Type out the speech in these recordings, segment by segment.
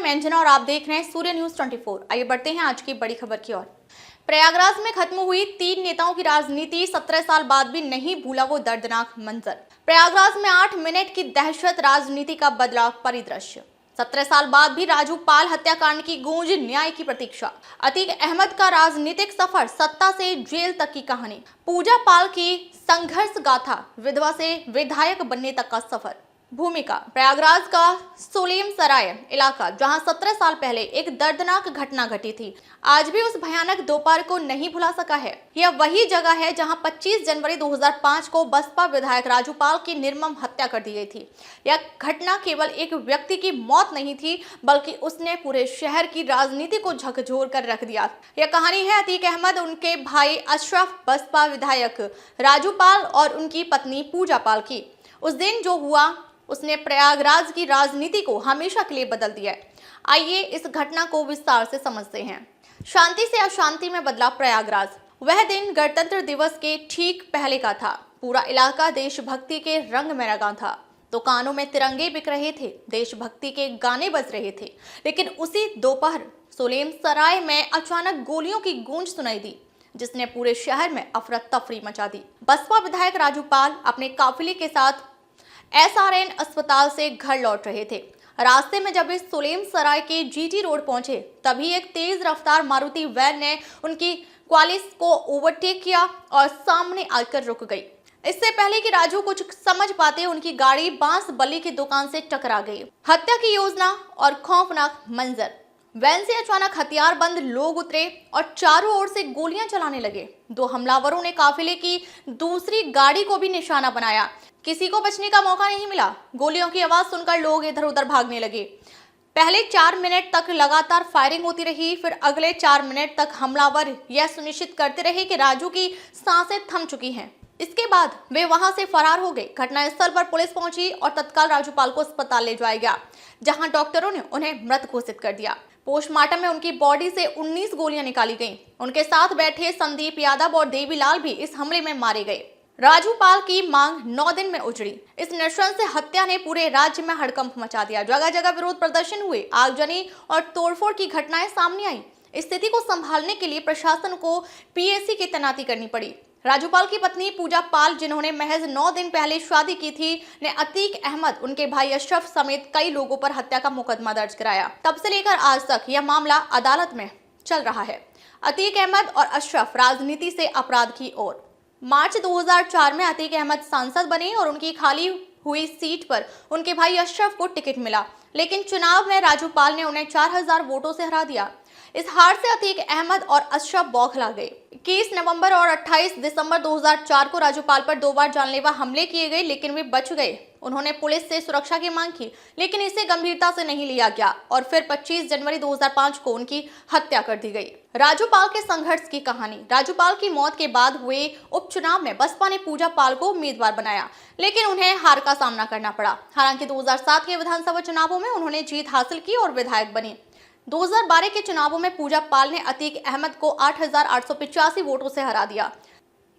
मैं अंजना और आप देख रहे हैं सूर्य न्यूज 24। आइए बढ़ते हैं आज की बड़ी खबर की ओर। प्रयागराज में खत्म हुई 3 नेताओं की राजनीति, 17 साल बाद भी नहीं भूला वो दर्दनाक मंजर। प्रयागराज में 8 मिनट की दहशत, राजनीति का बदला परिदृश्य। 17 साल बाद भी राजू पाल हत्याकांड की गूंज, न्याय की प्रतीक्षा। अतीक अहमद का राजनीतिक सफर, सत्ता से जेल तक की कहानी। पूजा पाल की संघर्ष गाथा, विधवा से विधायक बनने तक का सफर। भूमिका: प्रयागराज का सोलेम सराय इलाका, जहां 17 साल पहले एक दर्दनाक घटना घटी थी, आज भी उस भयानक दोपहर को नहीं भुला सका है। यह वही जगह है जहां 25 जनवरी 2005 को बसपा विधायक राजू पाल की निर्मम हत्या कर दी गई थी। यह घटना केवल एक व्यक्ति की मौत नहीं थी, बल्कि उसने पूरे शहर की राजनीति को झकझोर कर रख दिया। यह कहानी है अतीक अहमद, उनके भाई अशरफ, बसपा विधायक राजू पाल और उनकी पत्नी पूजा पाल की। उस दिन जो हुआ उसने प्रयागराज की राजनीति को हमेशा के लिए बदल दिया है। आइए इस घटना को विस्तार से समझते हैं। शांति से अशांति में बदला प्रयागराज। वह दिन गणतंत्र दिवस के ठीक पहले का था। पूरा इलाका देशभक्ति के रंग में रंगा था। दुकानों में तिरंगे बिक रहे थे, देशभक्ति के गाने बज रहे थे। लेकिन उसी दोपहर सोलेम सराय में अचानक गोलियों की गूंज सुनाई दी, जिसने पूरे शहर में अफरा तफरी मचा दी। बसपा विधायक राजू पाल अपने काफिले के साथ SRN अस्पताल से घर लौट रहे थे। रास्ते में जब इस सोलेम सराय के GT रोड पहुंचे, तभी एक तेज रफ्तार मारुति वैन ने उनकी क्वालिस को ओवरटेक किया और सामने आकर रुक गई। इससे पहले कि राजू कुछ समझ पाते, उनकी गाड़ी बांस बल्ली की दुकान से टकरा गई। हत्या की योजना और खौफनाक मंजर। वैन से अचानक हथियारबंद लोग उतरे और चारों ओर से गोलियां चलाने लगे। 2 हमलावरों ने काफिले की दूसरी गाड़ी को भी निशाना बनाया। किसी को बचने का मौका नहीं मिला। गोलियों की आवाज सुनकर लोग इधर उधर भागने लगे। पहले 4 मिनट तक लगातार फायरिंग होती रही। फिर अगले 4 मिनट तक हमलावर यह सुनिश्चित करते रहे कि राजू की सांसें थम चुकी हैं। इसके बाद वे वहां से फरार हो गए। घटनास्थल पर पुलिस पहुंची और तत्काल राजू पाल को अस्पताल ले जाया गया, जहां डॉक्टरों ने उन्हें मृत घोषित कर दिया। पोस्टमार्टम में उनकी बॉडी से 19 गोलियां निकाली गईं। उनके साथ बैठे संदीप यादव और देवीलाल भी इस हमले में मारे गए। राजू पाल की मांग 9 दिन में उजड़ी। इस नृशंस हत्या ने पूरे राज्य में हड़कंप मचा दिया। जगह जगह विरोध प्रदर्शन हुए, आगजनी और तोड़फोड़ की घटनाएं सामने आई। स्थिति को संभालने के लिए प्रशासन को PAC की तैनाती करनी पड़ी। राजू पाल की पत्नी पूजा पाल, जिन्होंने महज 9 दिन पहले शादी की थी, ने अतीक अहमद, उनके भाई अशरफ समेत कई लोगों पर हत्या का मुकदमा दर्ज कराया। तब से लेकर आज तक यह मामला अदालत में चल रहा है। अतीक अहमद और अशरफ राजनीति से अपराध की ओर। मार्च 2004 में अतीक अहमद सांसद बने और उनकी खाली हुई सीट पर उनके भाई अशरफ को टिकट मिला, लेकिन चुनाव में राजू पाल ने उन्हें 4000 वोटों से हरा दिया। इस हार से अतीक अहमद और अशरफ बौखला गए। 21 नवंबर और 28 दिसंबर 2004 को राजू पाल पर 2 बार जानलेवा हमले किए गए, लेकिन वे बच गए। उन्होंने पुलिस से सुरक्षा की मांग की, लेकिन इसे गंभीरता से नहीं लिया गया और फिर 25 जनवरी 2005 को उनकी हत्या कर दी गई। राजू पाल के संघर्ष की कहानी। राजू पाल की मौत के बाद हुए उपचुनाव में बसपा ने पूजा पाल को उम्मीदवार बनाया, लेकिन उन्हें हार का सामना करना पड़ा। हालांकि 2007 के विधानसभा चुनावों में उन्होंने जीत हासिल की और विधायक बनी। 2012 के चुनावों में पूजा पाल ने अतीक अहमद को 8885 वोटों से हरा दिया।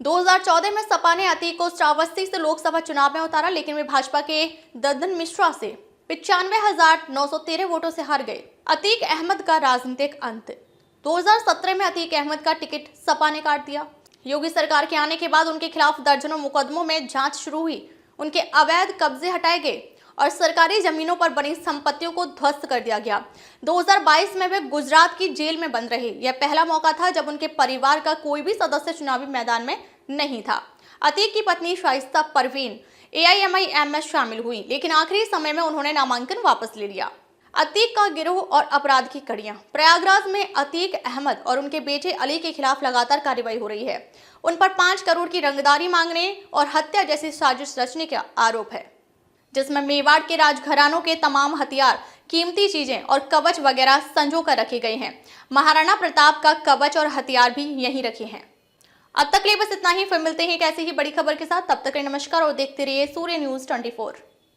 2014 में सपा ने अतीक को श्रावस्ती से लोकसभा चुनाव में उतारा, लेकिन वे भाजपा के ददन मिश्रा से 95,913 वोटों से हार गए। अतीक अहमद का राजनीतिक अंत। 2017 में अतीक अहमद का टिकट सपा ने काट दिया। योगी सरकार के आने के बाद उनके खिलाफ दर्जनों मुकदमों में जांच शुरू हुई। उनके अवैध कब्जे हटाए गए और सरकारी जमीनों पर बनी संपत्तियों को ध्वस्त कर दिया गया। 2022 में वे गुजरात की जेल में बंद रहे। यह पहला मौका था जब उनके परिवार का कोई भी सदस्य चुनावी मैदान में नहीं था। अतीक की पत्नी शाइस्ता परवीन AIMIM में शामिल हुई, लेकिन आखिरी समय में उन्होंने नामांकन वापस ले लिया। अतीक का गिरोह और अपराध की कड़ियां। प्रयागराज में अतीक अहमद और उनके बेटे अली के खिलाफ लगातार कार्रवाई हो रही है। उन पर 5 करोड़ की रंगदारी मांगने और हत्या जैसी साजिश रचने का आरोप है, जिसमें मेवाड़ के राजघरानों के तमाम हथियार, कीमती चीजें और कवच वगैरह संजो कर रखे गए हैं। महाराणा प्रताप का कवच और हथियार भी यहीं रखे हैं। अब तक के लिए बस इतना ही। फिर मिलते हैं एक ऐसी ही बड़ी खबर के साथ। तब तक के लिए नमस्कार और देखते रहिए सूर्य न्यूज 24।